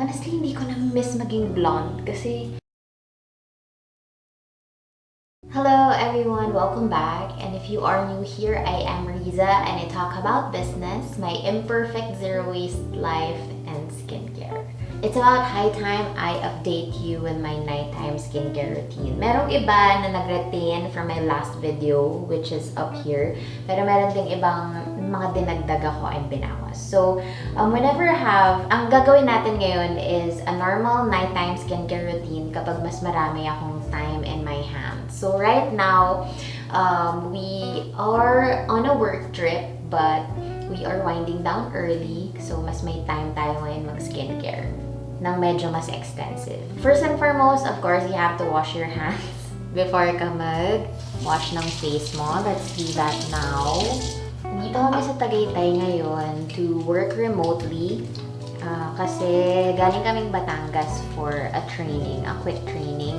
honestly, hindi ko na-miss maging blonde kasi... Hello everyone, welcome back. And if you are new here, I am Rizza and I talk about business, my imperfect zero waste life, and skincare. It's about high time I update you with my nighttime skincare routine. Merong iba na nag-retain from my last video, which is up here. Pero meron ding ibang mga dinagdag ako and binawas. So, whenever I have, ang gagawin natin ngayon is a normal nighttime skincare routine kapag mas marami akong time in my hands. So, right now, we are on a work trip, but we are winding down early. So, mas may time tayo ngayon mag-skincare nang medyo mas extensive. First and foremost, of course, you have to wash your hands before ka mag-wash ng face mo. Let's do that now. Dito kami sa Tagaytay ngayon to work remotely kasi galing kaming Batangas for a training, a quick training.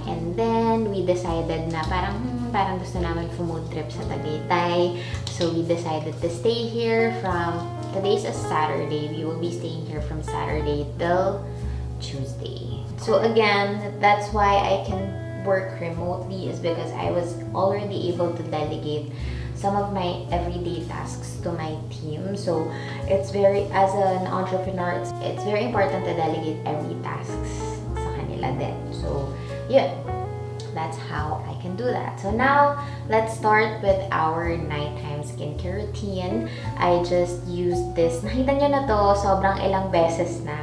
And then, we decided na parang gusto namin food trip sa Tagaytay. So, we decided to stay here from, today's a Saturday. We will be staying here from Saturday till Tuesday. So, again, that's why I can work remotely is because I was already able to delegate some of my everyday tasks to my team. So, it's as an entrepreneur, it's very important to delegate every tasks sa kanila din. So, yeah, that's how I can do that. So now, let's start with our nighttime skincare routine. I just used this. Nakita nyo na to, sobrang ilang beses na.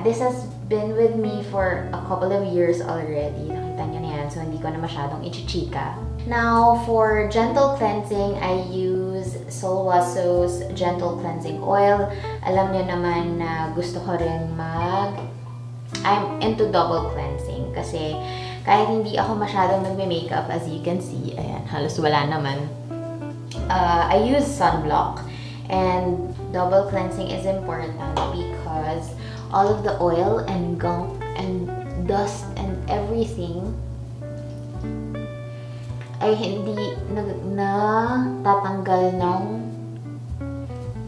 This has been with me for a couple of years already. Nakita nyo na yan, so hindi ko na masyadong ichichika. Now, for gentle cleansing, I use Sulwhasoo's Gentle Cleansing Oil. Alam nyo naman na gusto ko rin I'm into double cleansing kasi kahit hindi ako masyadong nagme-makeup, as you can see, ayan, halos wala naman. I use sunblock, and double cleansing is important because all of the oil and gunk and dust and everything ay hindi natatanggal ng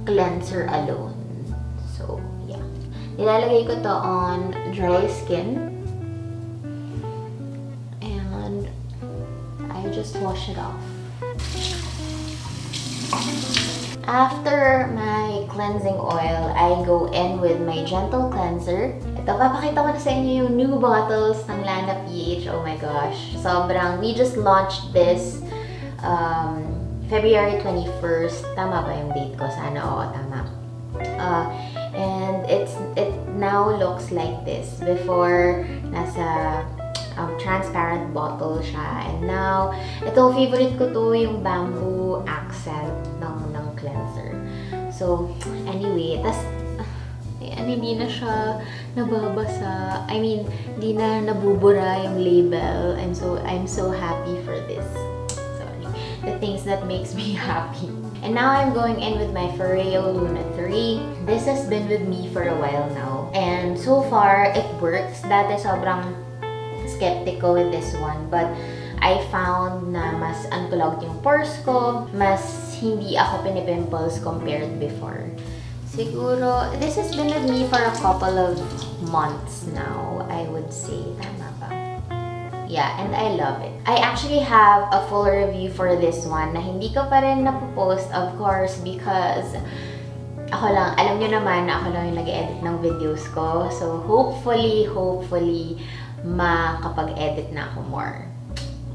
cleanser alone. So, yeah. Nilalagay ko to on dry skin. And I just wash it off. After my cleansing oil, I go in with my gentle cleanser. Ito, papakita ko na sa inyo yung new bottles ng Lana PH. Oh my gosh. we just launched this February 21st. Tama ba yung date ko? Sana oo, tama. And it now looks like this. Before, nasa transparent bottle siya. And now, ito, favorite ko to, yung bamboo accent ng cleanser. So, anyway, hindi na siya nababasa. I mean, hindi na nabubura yung label. I'm so happy for this. Sorry. The things that makes me happy. And now I'm going in with my Foreo Luna 3. This has been with me for a while now. And so far, it works. Dati sobrang skeptical with this one. But I found na mas unclogged yung pores ko. Mas hindi ako pinipimples compared before. Siguro, this has been with me for a couple of months now, I would say. Tama ba? Yeah, and I love it. I actually have a full review for this one na hindi ko pa rin napopost, of course, because ako lang, alam nyo naman na ako lang yung nag-edit ng videos ko. So, hopefully, makapag-edit na ako more.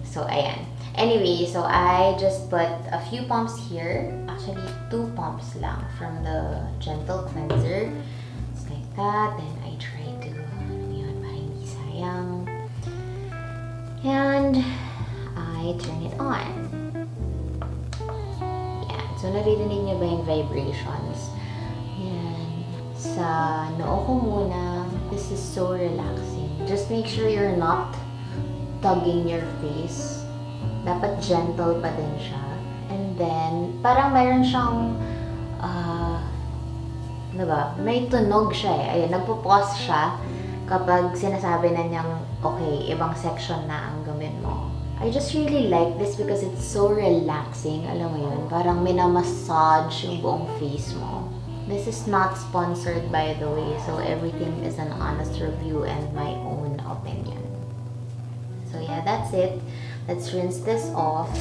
So, ayan. Anyway, so I just put a few pumps here. Actually, 2 pumps lang from the gentle cleanser. It's like that. Then I try to, para hindi sayang. And I turn it on. Yan. So, naririnig niyo ba yung vibrations? Yan. Sa noo ko muna, this is so relaxing. Just make sure you're not tugging your face. Dapat gentle pa din siya. And then, parang mayroon siyang, may tunog siya eh. Ayun, nagpo-pause siya kapag sinasabi na niyang, okay, ibang section na ang gawin mo. I just really like this because it's so relaxing. Alam mo yun, parang minamassage yung buong face mo. This is not sponsored, by the way, so everything is an honest review and my own opinion. So yeah, that's it. Let's rinse this off.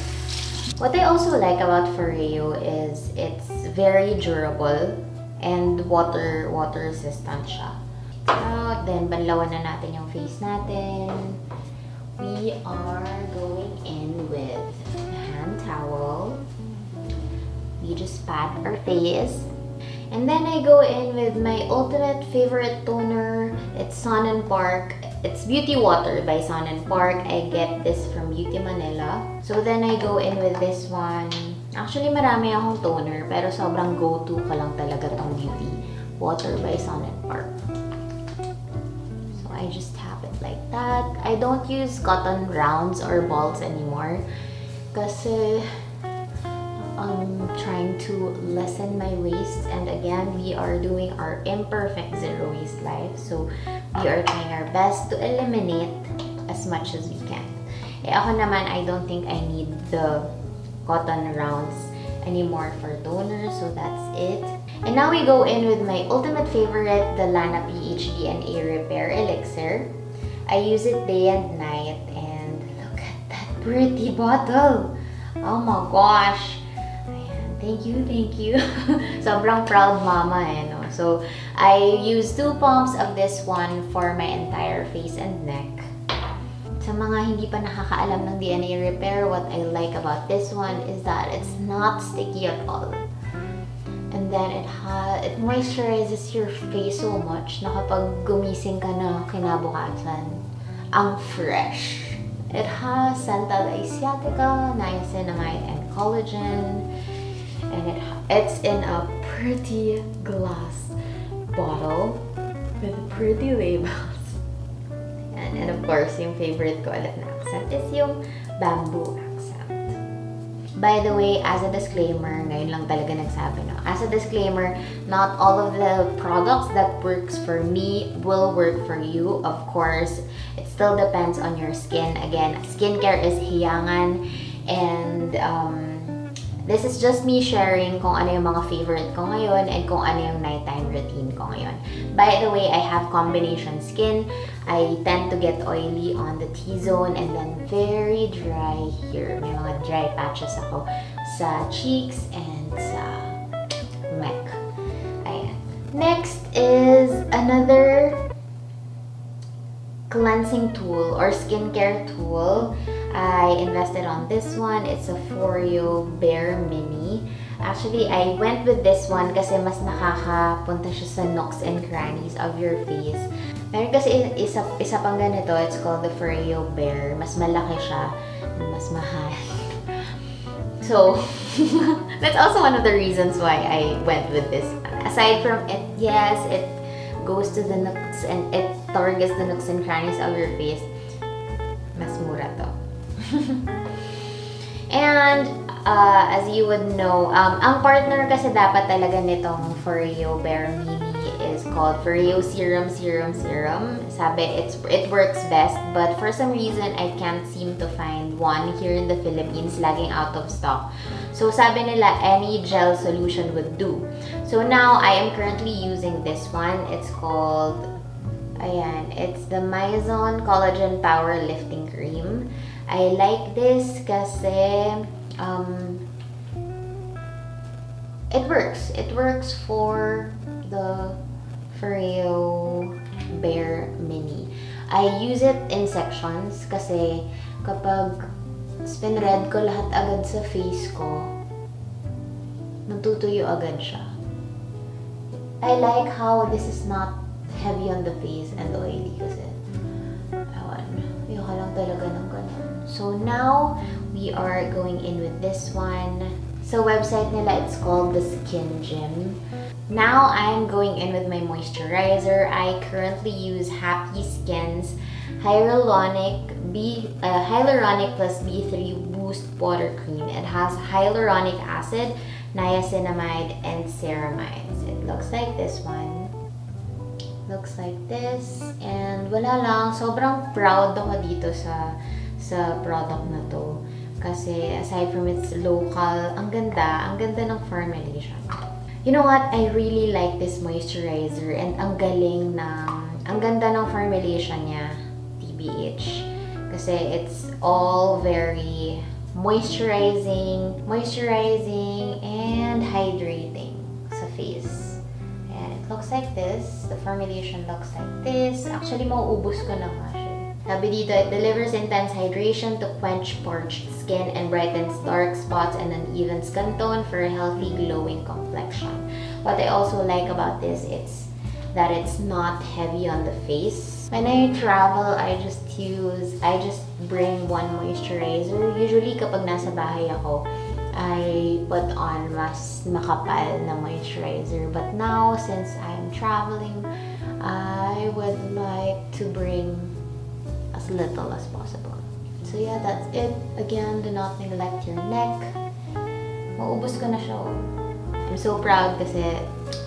What I also like about Foreo is it's very durable and water resistant siya. Out, then banlawan na natin yung face natin. We are going in with a hand towel. We just pat our face. And then I go in with my ultimate favorite toner. It's Sun and Park. It's Beauty Water by Sun and Park. I get this from Beauty Manila. So then I go in with this one. Actually, marami akong toner, pero sobrang go-to ko lang talaga tong Beauty Water by Sun and Park. So I just tap it like that. I don't use cotton rounds or balls anymore kasi I'm trying to lessen my waist, and again, we are doing our imperfect zero waist life, so we are trying our best to eliminate as much as we can. Ako naman, I don't think I need the cotton rounds anymore for toner, so that's it. And now we go in with my ultimate favorite, the Lana PH DNA Repair Elixir. I use it day and night, and look at that pretty bottle! Oh my gosh! Thank you. Sobrang proud mama no? So, I use 2 pumps of this one for my entire face and neck. Sa mga hindi pa nakakaalam ng DNA Repair, what I like about this one is that it's not sticky at all. And then it moisturizes your face so much na kapag gumising ka na kinabukasan, ang fresh. It has central asiatica, niacinamide, and collagen. And it's in a pretty glass bottle with pretty labels. And of course, yung favorite ko ulit na accent is yung bamboo accent. By the way, as a disclaimer, ngayon lang talaga nagsabi, no? As a disclaimer, not all of the products that works for me will work for you. Of course, it still depends on your skin. Again, skincare is hiyangan, and this is just me sharing kung ano yung mga favorite ko ngayon and kung ano yung nighttime routine ko ngayon. By the way, I have combination skin. I tend to get oily on the T-zone and then very dry here. May mga dry patches ako sa cheeks and sa neck. Ayan. Next is another cleansing tool or skincare tool. I invested on this one. It's a Foreo Bare Mini. Actually, I went with this one kasi mas nakakapunta siya sa nooks and crannies of your face. Meron kasi isa pang ganito. It's called the Foreo Bare. Mas malaki siya. Mas mahal. So, that's also one of the reasons why I went with this one. Aside from it, yes, it goes to the nooks and it targets the nooks and crannies of your face. Mas mura to. And as you would know, ang partner kasi dapat talaga nitong Foreo Bare Mini is called Foreo Serum. Sabi, it works best, but for some reason, I can't seem to find one here in the Philippines, laging out of stock. So sabi nila, any gel solution would do. So now, I am currently using this one. It's called, it's the Mizon Collagen Power Lifting Cream. I like this kasi it works. It works for the Foreo Bare Mini. I use it in sections kasi kapag spinred ko lahat agad sa face ko, natutuyo agad siya. I like how this is not heavy on the face and oily kasi ayoko lang talaga ng ganun. So now, we are going in with this one. So website nila, it's called the Skin Gym. Now, I'm going in with my moisturizer. I currently use Happy Skin's Hyaluronic plus B3 Boost Water Cream. It has hyaluronic acid, niacinamide, and ceramides. It looks like this one. Looks like this. And wala lang, sobrang proud ako dito sa product na to. Kasi aside from its local, ang ganda ng formulation. You know what? I really like this moisturizer and ang galing ng, ang ganda ng formulation niya, TBH. Kasi it's all very moisturizing, and hydrating sa face. And it looks like this. The formulation looks like this. Actually, mauubos ko na nga siya. Sabi dito, it delivers intense hydration to quench parched skin and brightens dark spots and uneven skin tone for a healthy, glowing complexion. What I also like about this is that it's not heavy on the face. When I travel, I just bring one moisturizer. Usually, kapag nasa bahay ako, I put on mas makapal na moisturizer. But now, since I'm traveling, I would like to bring as little as possible. So yeah, that's it. Again, do not neglect your neck. Maubos ko na siya. I'm so proud kasi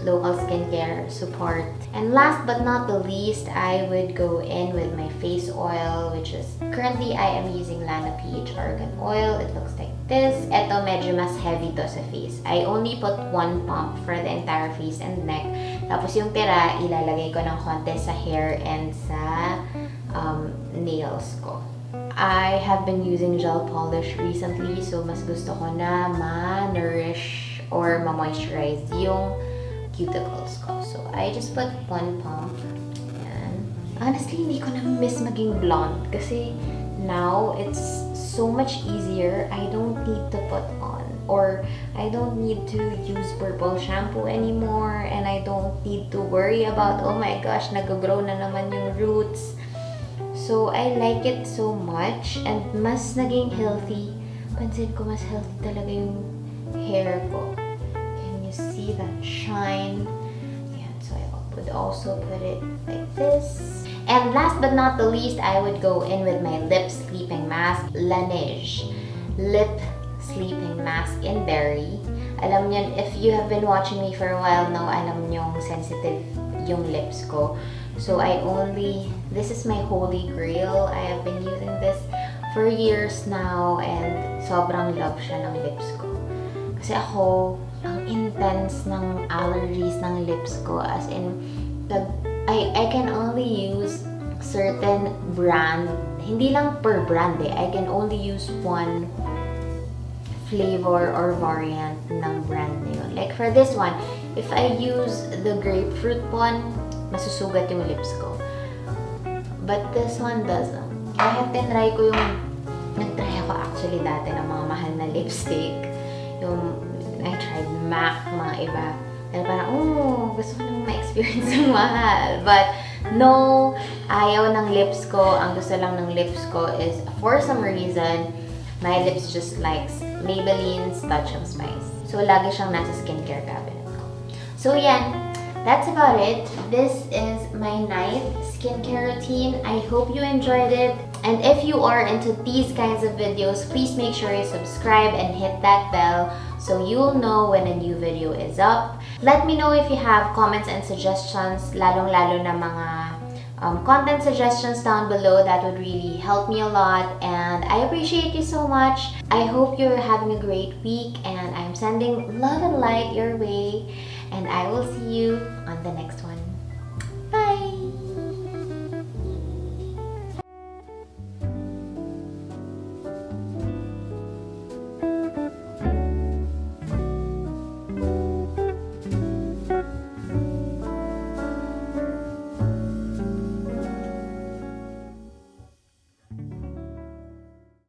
local skincare support. And last but not the least, I would go in with my face oil, which is currently I am using Lana PH Argan Oil. It looks like this. Ito medyo mas heavy to sa face. I only put one pump for the entire face and neck. Tapos yung tira, ilalagay ko ng konti sa hair and sa nails ko. I have been using gel polish recently, so mas gusto ko na ma-nourish or ma-moisturize yung cuticles ko. So, I just put one pump. Ayan. Honestly, hindi ko na-miss maging blonde kasi now, it's so much easier. I don't need to put on or I don't need to use purple shampoo anymore and I don't need to worry about, oh my gosh, nag-grow na naman yung roots. So, I like it so much and mas naging healthy. Pansin ko, mas healthy talaga yung hair ko. Can you see that shine? Yeah, so I would also put it like this. And last but not the least, I would go in with my lip sleeping mask, Laneige Lip Sleeping Mask in Berry. Alam niyo, if you have been watching me for a while now, alam niyo sensitive yung lips ko. So this is my holy grail. I have been using this for years now and sobrang love siya ng lips ko. Kasi ako, ang intense ng allergies ng lips ko, as in, I can only use certain brand, hindi lang per brand I can only use one flavor or variant ng brand na yun. Like for this one, if I use the grapefruit one, masusugat yung lips ko. But this one doesn't. Kahit tinry ko yung, nag-try ako actually dati ng mga mahal na lipstick. Yung, I tried MAC, mga iba. Kaya parang, gusto ko nang ma-experience yung mahal. But, no, ayaw ng lips ko. Ang gusto lang ng lips ko is, for some reason, my lips just likes Maybelline's Touch of Spice. So, lagi siyang nasa skincare cabinet ko. So, yan. That's about it. This is my night skincare routine. I hope you enjoyed it. And if you are into these kinds of videos, please make sure you subscribe and hit that bell so you'll know when a new video is up. Let me know if you have comments and suggestions, lalong-lalo na mga content suggestions down below. That would really help me a lot and I appreciate you so much. I hope you're having a great week and I'm sending love and light your way and I will see you on the next one.